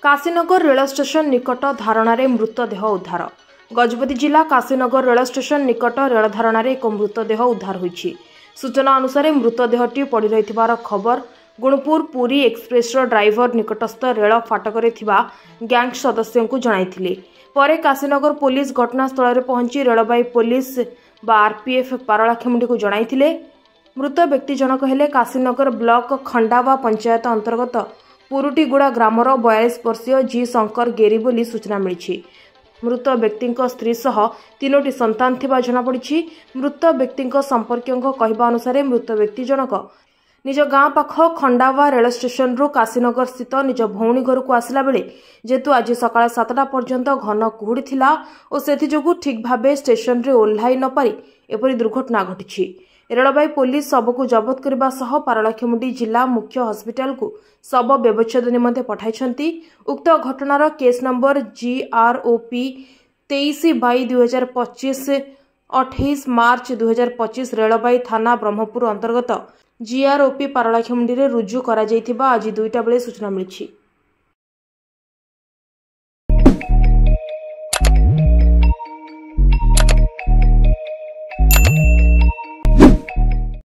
Kashinagar rail station निकट धारणार मृतदेह उद्धार। गजपति जिला काशीनगर रेल स्टेशन निकट रेल धारणार एक मृतदेह उद्धार होईछि। सूचना अनुसार मृतदेहटी पड़ी रहिथिबार खबर गुणपुर पुरी एक्सप्रेस ड्राइवर निकटस्थ रेल फाटकरे थिबा गैंग सदस्यों को जणाइथिले। परे काशीनगर पुलिस घटनास्थल में पहुंची रेलबाई पुलिस आरपीएफ पारलाखेमुंडी को जणाइथिले। मृत व्यक्ति जनक हेले काशीनगर ब्लॉक खंडावा पंचायत अंतर्गत पुरुटीगुड़ा ग्रामर 42 वर्षीय जी शंकर गेरी बोली सूचना मिली। मृत व्यक्ति स्त्री सह 3टी संतान थिबा जनापड़ी। मृत व्यक्ति संपर्कों कहवा अनुसार मृत व्यक्ति जनक निज गाँ पाख खंडावा रेल स्टेशन रु काशीनगर स्थित निज भौणी घर को आसला बेले जेतु आज सकाळ 7टा पर्यंत घन कुहुड़ी थिला और सेथि जोगु ठीक भाबे स्टेशन रे ओल्हाई न पारि एपरि दुर्घटना घटिछि। रेलबाई पुलिस शव को जबत करने सह पारलाखेमुंडी जिला मुख्य हॉस्पिटल को शव व्यवच्छेद निमंते पठाइछंती। उक्त घटनार केस नंबर GROP 23/2025 28 मार्च 2025 रेलबाई थाना ब्रह्मपुर अंतर्गत GROP पारलाखेमुंडी रे रुजु करा जायथिबा आज 2टा बेले सूचना मिली।